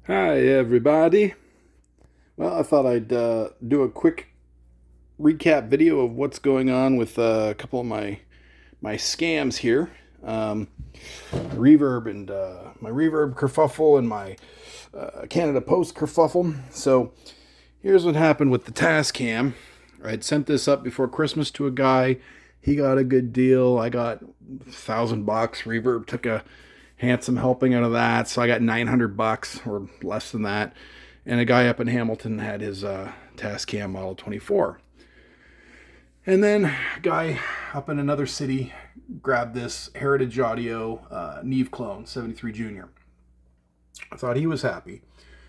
Hi, everybody. Well, I thought I'd do a quick recap video of what's going on with a couple of my scams here. Reverb and my Reverb kerfuffle and my Canada Post kerfuffle. So here's what happened with the Tascam. I'd sent this up before Christmas to a guy. He got a good deal. I got $1,000. Reverb took a handsome helping out of that, so I got $900 or less than that. And a guy up in Hamilton had his Tascam Model 24. And then a guy up in another city grabbed this Heritage Audio Neve clone 73 Junior. I thought he was happy.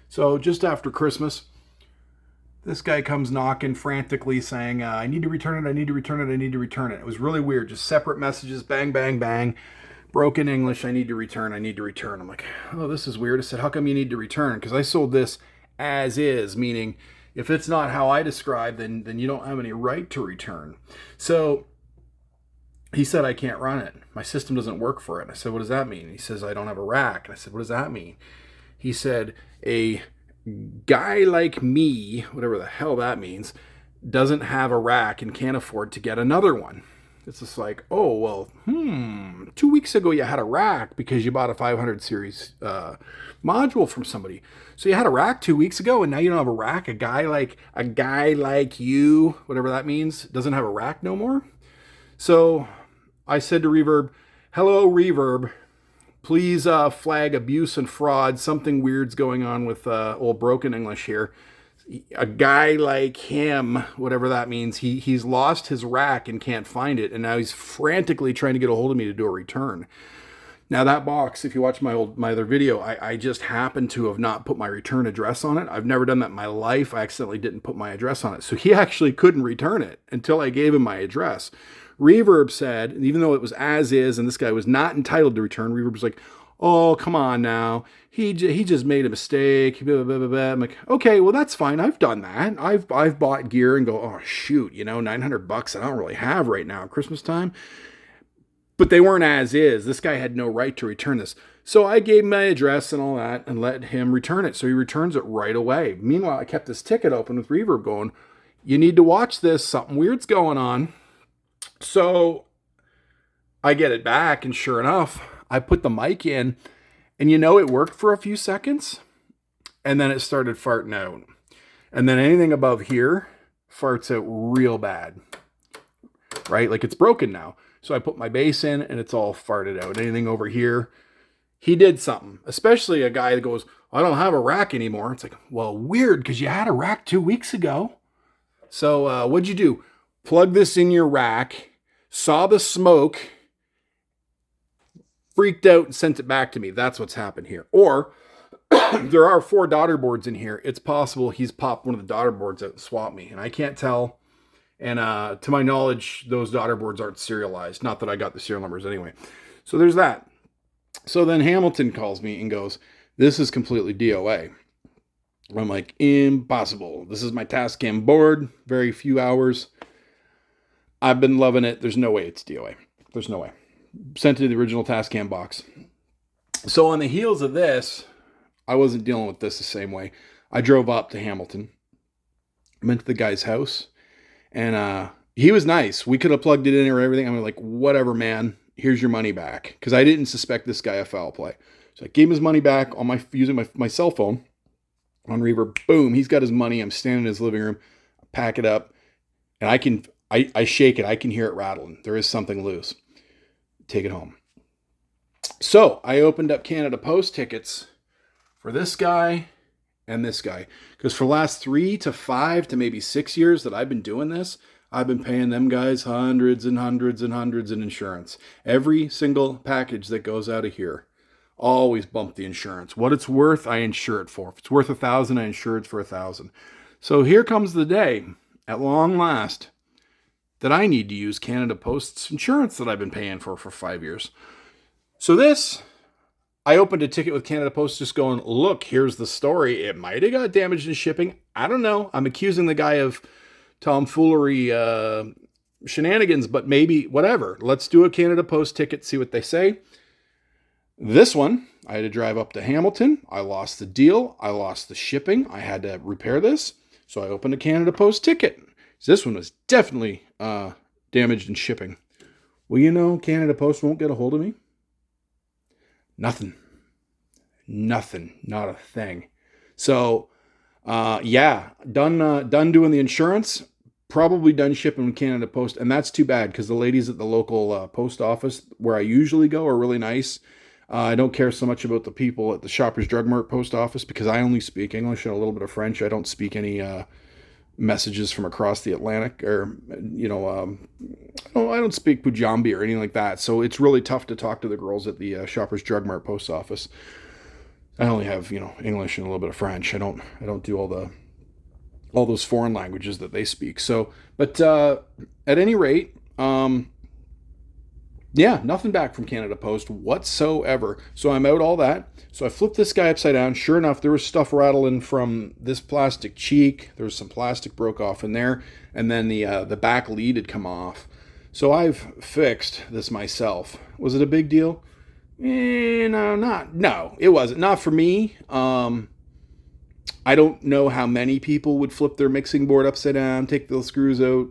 So just after Christmas, this guy comes knocking frantically saying, I need to return it, I need to return it, I need to return it. It was really weird, just separate messages, bang, bang, bang. Broken English, I need to return, I need to return. I'm like, oh, this is weird. I said, how come you need to return? Because I sold this as is, meaning if it's not how I describe, then you don't have any right to return. So he said, I can't run it. My system doesn't work for it. I said, what does that mean? He says, I don't have a rack. And I said, what does that mean? He said, a guy like me, whatever the hell that means, doesn't have a rack and can't afford to get another one. It's just like, oh, well, 2 weeks ago you had a rack because you bought a 500 series module from somebody. So you had a rack 2 weeks ago and now you don't have a rack. A guy like you, whatever that means, doesn't have a rack no more. So I said to Reverb, hello, Reverb, please flag abuse and fraud. Something weird's going on with old Broken English here. A guy like him, whatever that means, he's lost his rack and can't find it, and now he's frantically trying to get a hold of me to do a return. Now that box, if you watch my other video, I just happened to have not put my return address on it. I've never done that in my life. I accidentally didn't put my address on it. So he actually couldn't return it until I gave him my address. Reverb said, even though it was as is and this guy was not entitled to return, Reverb was like, oh, come on now. He just made a mistake. Blah, blah, blah, blah. I'm like, okay, well, that's fine. I've done that. I've bought gear and go, oh, shoot, $900 I don't really have right now at Christmas time. But they weren't as is. This guy had no right to return this. So I gave him my address and all that and let him return it. So he returns it right away. Meanwhile, I kept this ticket open with Reverb going, you need to watch this. Something weird's going on. So I get it back, and sure enough, I put the mic in, and it worked for a few seconds, and then it started farting out. And then anything above here farts out real bad, right? Like it's broken now. So I put my bass in, and it's all farted out. Anything over here, he did something, especially a guy that goes, I don't have a rack anymore. It's like, well, weird, because you had a rack 2 weeks ago. So what'd you do? Plug this in your rack, saw the smoke, freaked out and sent it back to me. That's what's happened here. Or there are 4 daughter boards in here. It's possible he's popped one of the daughter boards out and swapped me, and I can't tell. And to my knowledge, those daughter boards aren't serialized. Not that I got the serial numbers anyway. So there's that. So then Hamilton calls me and goes, this is completely DOA. I'm like, impossible. This is my Tascam board. Very few hours. I've been loving it. There's no way it's DOA. There's no way. Sent to the original Tascam box. So on the heels of this, I wasn't dealing with this the same way. I drove up to Hamilton, went to the guy's house, and he was nice. We could have plugged it in or everything. I'm like, whatever, man. Here's your money back. Because I didn't suspect this guy of foul play. So I gave him his money back on using my cell phone on Reverb. Boom, he's got his money. I'm standing in his living room. I pack it up, and I shake it. I can hear it rattling. There is something loose. Take it home. So I opened up Canada Post tickets for this guy and this guy. Because for the last 3 to 5 to maybe 6 years that I've been doing this, I've been paying them guys hundreds and hundreds and hundreds in insurance. Every single package that goes out of here, always bump the insurance. What it's worth, I insure it for. If it's worth $1,000, I insure it for $1,000. So here comes the day, at long last, that I need to use Canada Post's insurance that I've been paying for 5 years. So I opened a ticket with Canada Post just going, look, here's the story. It might have got damaged in shipping. I don't know. I'm accusing the guy of tomfoolery shenanigans, but maybe whatever. Let's do a Canada Post ticket, see what they say. This one, I had to drive up to Hamilton. I lost the deal. I lost the shipping. I had to repair this. So I opened a Canada Post ticket. So this one was definitely damaged in shipping. Well, you know, Canada Post won't get a hold of me. Nothing. Not a thing. So, yeah, done doing the insurance. Probably done shipping with Canada Post, and that's too bad because the ladies at the local post office where I usually go are really nice. I don't care so much about the people at the Shoppers Drug Mart post office because I only speak English and a little bit of French. I don't speak any messages from across the Atlantic, or I don't speak Pujambi or anything like that. So it's really tough to talk to the girls at the Shoppers Drug Mart post office. I only have English and a little bit of French. I don't do all those foreign languages that they speak. So, but at any rate, yeah, nothing back from Canada Post whatsoever. So I'm out all that. So I flipped this guy upside down. Sure enough, there was stuff rattling from this plastic cheek. There was some plastic broke off in there, and then the back lead had come off. So I've fixed this myself. Was it a big deal? No, it wasn't. Not for me. I don't know how many people would flip their mixing board upside down, take the screws out,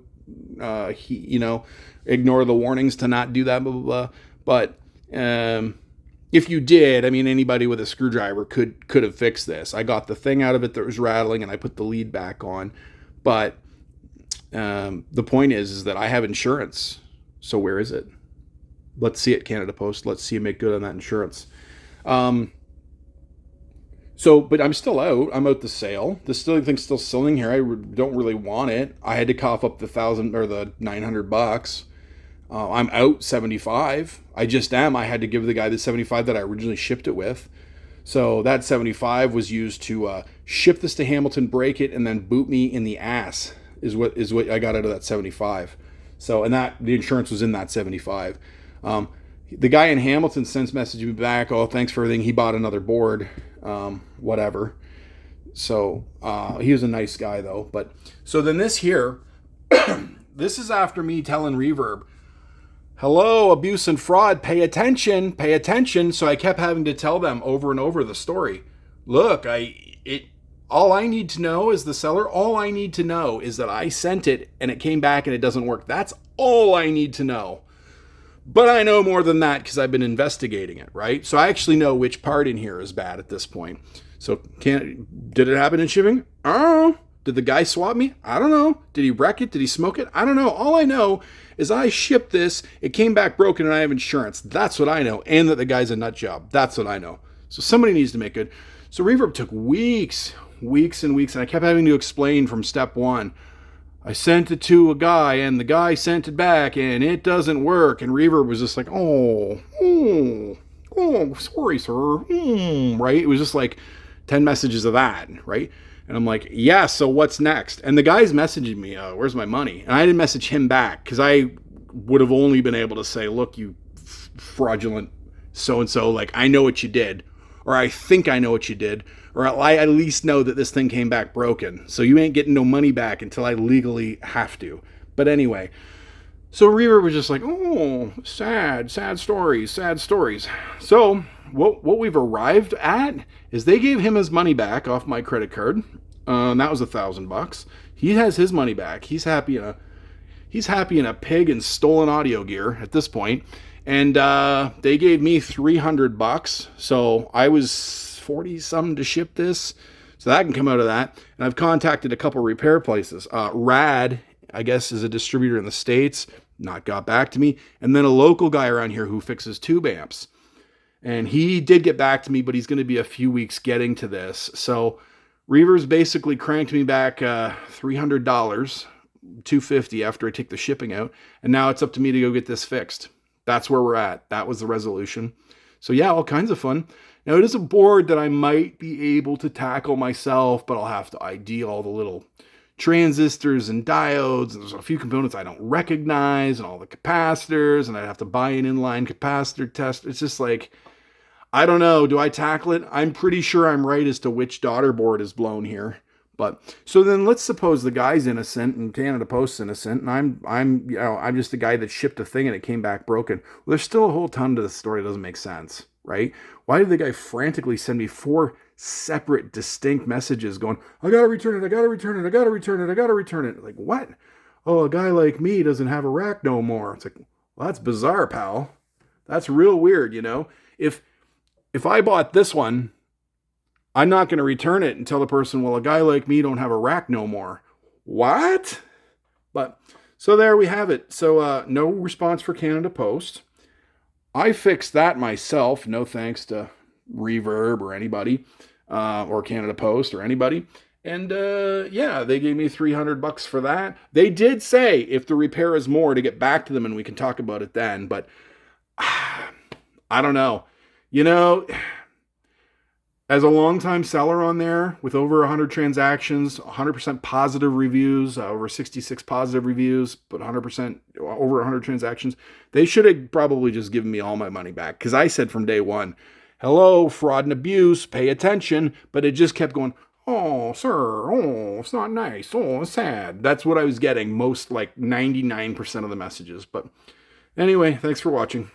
ignore the warnings to not do that, blah, blah, blah. But if you did, I mean, anybody with a screwdriver could have fixed this. I got the thing out of it that was rattling, and I put the lead back on. But the point is that I have insurance. So where is it? Let's see it, Canada Post. Let's see you make good on that insurance. But I'm still out. I'm out the sale. This thing's still selling here. I don't really want it. I had to cough up the $1,000 or the $900. I'm out $75. I just am. I had to give the guy the $75 that I originally shipped it with. So that $75 was used to ship this to Hamilton, break it, and then boot me in the ass. Is what I got out of that $75. So, and that the insurance was in that $75. The guy in Hamilton since messaged me back, oh, thanks for everything. He bought another board, whatever. So he was a nice guy, though. But so then this here, this is after me telling Reverb, hello, abuse and fraud, pay attention, pay attention. So I kept having to tell them over and over the story. Look, all I need to know is the seller. All I need to know is that I sent it and it came back and it doesn't work. That's all I need to know. But I know more than that because I've been investigating it, right? So I actually know which part in here is bad at this point. So did it happen in shipping? I don't know. Did the guy swap me? I don't know. Did he wreck it? Did he smoke it? I don't know. All I know is I shipped this, it came back broken, and I have insurance. That's what I know. And that the guy's a nut job. That's what I know. So somebody needs to make good. So Reverb took weeks and weeks, and I kept having to explain from step one. I sent it to a guy, and the guy sent it back, and it doesn't work. And Reverb was just like, oh, sorry, sir. Right? It was just like 10 messages of that, right? And I'm like, yeah, so what's next? And the guy's messaging me, where's my money? And I didn't message him back because I would have only been able to say, look, you fraudulent so-and-so, like, I know what you did, or I think I know what you did, or I at least know that this thing came back broken. So you ain't getting no money back until I legally have to. But anyway, so Reverb was just like, oh, sad stories. So what we've arrived at is they gave him his money back off my credit card. And that was $1,000. He has his money back. He's happy in a pig and stolen audio gear at this point. And they gave me $300. So I was 40 something to ship this. So that can come out of that. And I've contacted a couple repair places. Rad, I guess, is a distributor in the States. Not got back to me. And then a local guy around here who fixes tube amps. And he did get back to me, but he's going to be a few weeks getting to this. So Reverb's basically cranked me back $300, $250 after I take the shipping out. And now it's up to me to go get this fixed. That's where we're at. That was the resolution. So yeah, all kinds of fun. Now it is a board that I might be able to tackle myself, but I'll have to ID all the little transistors and diodes, and there's a few components I don't recognize, and all the capacitors, and I'd have to buy an inline capacitor test. It's just like, I don't know. Do I tackle it? I'm pretty sure I'm right as to which daughter board is blown here. But so then let's suppose the guy's innocent and Canada Post's innocent, and I'm just the guy that shipped a thing and it came back broken. Well, there's still a whole ton to the story that doesn't make sense. right? Why did the guy frantically send me 4 separate distinct messages going, I gotta return it, I gotta return it, I gotta return it, I gotta return it. Like, what? Oh, a guy like me doesn't have a rack no more. It's like, well, that's bizarre, pal. That's real weird, you know? If I bought this one, I'm not going to return it and tell the person, well, a guy like me don't have a rack no more. What? But so there we have it. So no response for Canada Post. I fixed that myself. No thanks to Reverb or anybody, or Canada Post or anybody. And yeah, they gave me $300 for that. They did say if the repair is more to get back to them and we can talk about it then. But I don't know. You know, as a longtime seller on there with over 100 transactions, 100% positive reviews, over 66 positive reviews, but 100% over 100 transactions, they should have probably just given me all my money back. Because I said from day one, hello, fraud and abuse, pay attention. But it just kept going, oh, sir, oh, it's not nice, oh, it's sad. That's what I was getting most, like 99% of the messages. But anyway, thanks for watching.